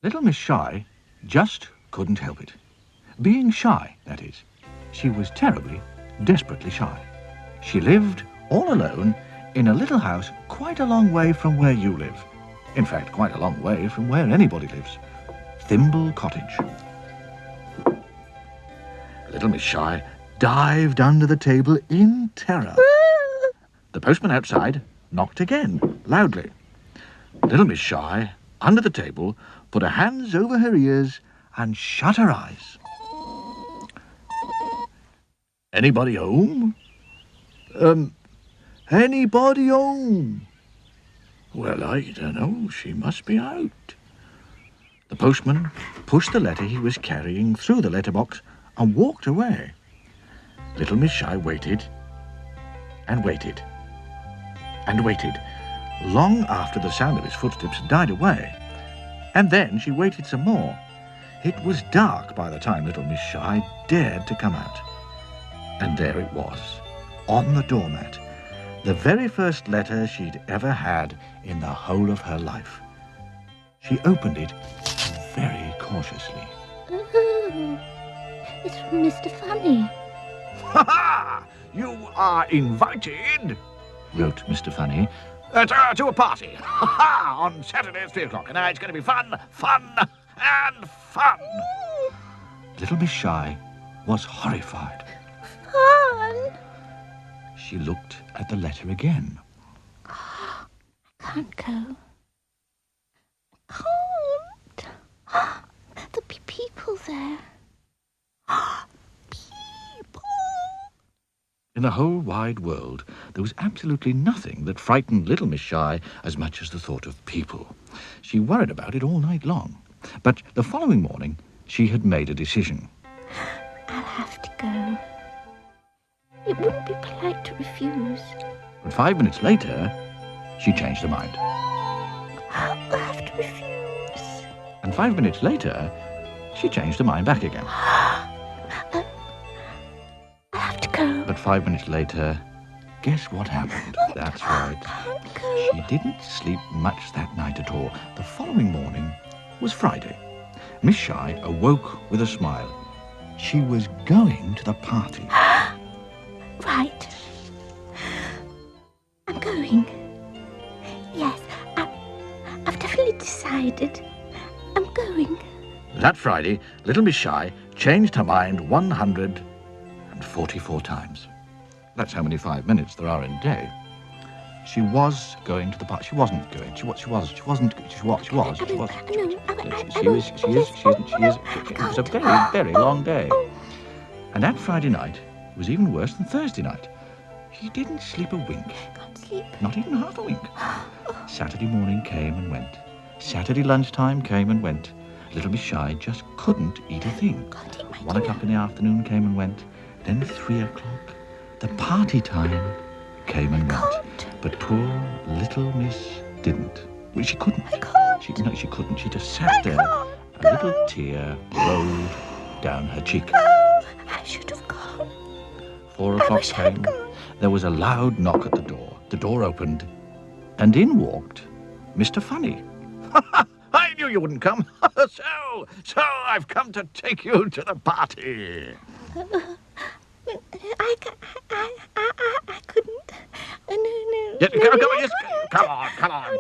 Little Miss Shy just couldn't help it. Being shy, that is. She was terribly, desperately shy. She lived all alone in a little house quite a long way from where you live. In fact, quite a long way from where anybody lives. Thimble Cottage. Little Miss Shy dived under the table in terror. The postman outside knocked again, loudly. Little Miss Shy, under the table, put her hands over her ears and shut her eyes. Anybody home? Anybody home? Well, I don't know. She must be out. The postman pushed the letter he was carrying through the letterbox and walked away. Little Miss Shy waited and waited and waited, long after the sound of his footsteps had died away. And then she waited some more. It was dark by the time Little Miss Shy dared to come out. And there it was, on the doormat, the very first letter she'd ever had in the whole of her life. She opened it very cautiously. Ooh, it's from Mr. Funny. Ha ha! You are invited, wrote Mr. Funny, to a party. Ha ha! On Saturday at 3 o'clock. And it's going to be fun, fun, and fun. Little Miss Shy was horrified. Fun? She looked at the letter again. I can't go. I can't. There'll be people there. People. In the whole wide world, there was absolutely nothing that frightened Little Miss Shy as much as the thought of people. She worried about it all night long. But the following morning, she had made a decision. I'll have to go. It wouldn't be polite to refuse. But 5 minutes later, she changed her mind. I'll have to refuse. And 5 minutes later, she changed her mind back again. I'll have to go. But 5 minutes later, guess what happened? That's right. I can't go. She didn't sleep much that night at all. The following morning was Friday. Miss Shy awoke with a smile. She was going to the party. Right. I'm going. Yes, I've definitely decided. I'm going. That Friday, Little Miss Shy changed her mind 144 times. That's how many 5 minutes there are in a day. She was going to the party. She wasn't going. It was a very, very long day. And that Friday night was even worse than Thursday night. She didn't sleep a wink. Can't sleep. Not even half a wink. Saturday morning came and went. Saturday lunchtime came and went. Little Miss Shy just couldn't eat a thing. 1 o'clock in the afternoon came and went. Then 3 o'clock. The party time came and went. But poor little Miss didn't. Well, she couldn't. I can't. She couldn't. She just sat there. A little tear rolled down her cheek. Oh, I should have gone. 4 o'clock came. There was a loud knock at the door. The door opened, and in walked Mr. Funny. I knew you wouldn't come. So I've come to take you to the party. I couldn't. No. Yes, come on.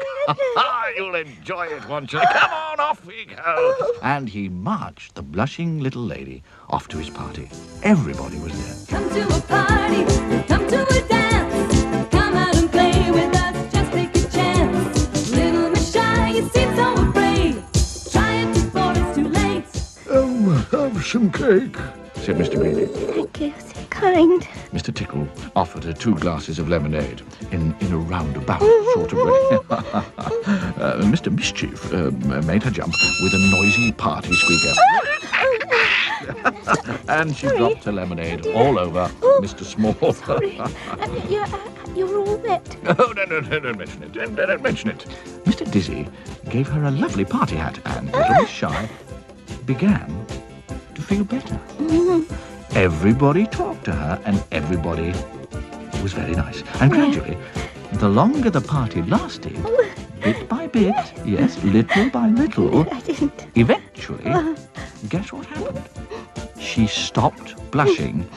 You'll enjoy it, won't you? Come on, off we go. And he marched the blushing little lady off to his party. Everybody was there. Come to a party, come to a dance. Come out and play with us, just take a chance. Little Miss Shy, you seem so afraid. Try it before it's too late. Oh, have some cake, said Mr. Greeley. Thank you, so kind. Mr. Tickle offered her 2 glasses of lemonade in a roundabout sort of way. Mr. Mischief made her jump with a noisy party squeaker. And she dropped her lemonade all over Mr. Small. Sorry. You're all wet. Oh, no, don't mention it. Don't mention it. Mr. Dizzy gave her a lovely party hat, and Little Miss Shy began to feel better. Everybody talked to her, and everybody was very nice. And gradually, the longer the party lasted, bit by bit, yes, little by little, I didn't. eventually, guess what happened? She stopped blushing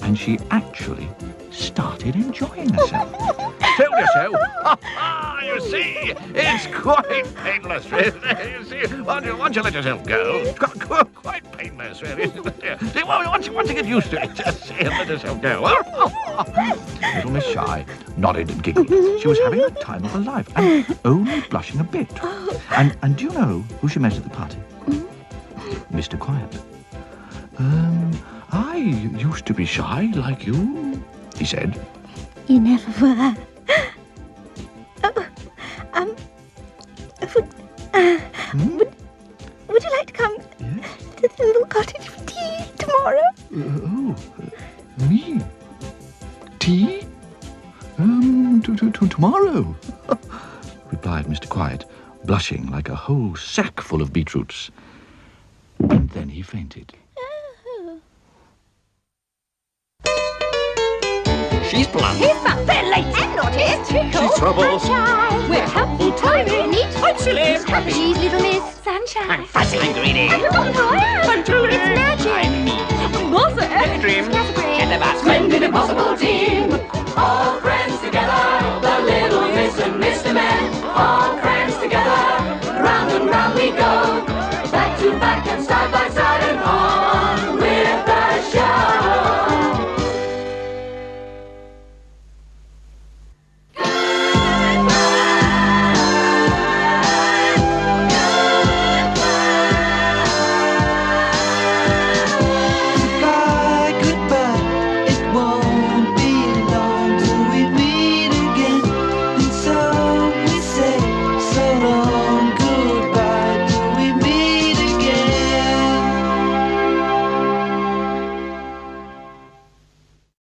and she actually started enjoying herself. Told you so. You see, it's quite painless, really. You see, once you let yourself go, it's quite painless, really. See, once you get used to it, just see, and let yourself go. Little Miss Shy nodded and giggled. She was having the time of her life and only blushing a bit. And do you know who she met at the party? Mr. Quiet. I used to be shy like you, he said. You never were. Would you like to come to the little cottage for tea tomorrow? Me? Tea? Tomorrow, replied Mr. Quiet, blushing like a whole sack full of beetroots. And then he fainted. She's blunt. He's fun. They're late and naughty. She's trouble. Sunshine. We're helpful, Tiny, neat. I'm silly. Happy. She's little Miss Sunshine. I'm fussy. I'm greedy. Forgotten who I am. I'm Julie. It's magic. I'm me. Boss it. Dream. Scatterbrain. Chatterbox. Splendid impossible team.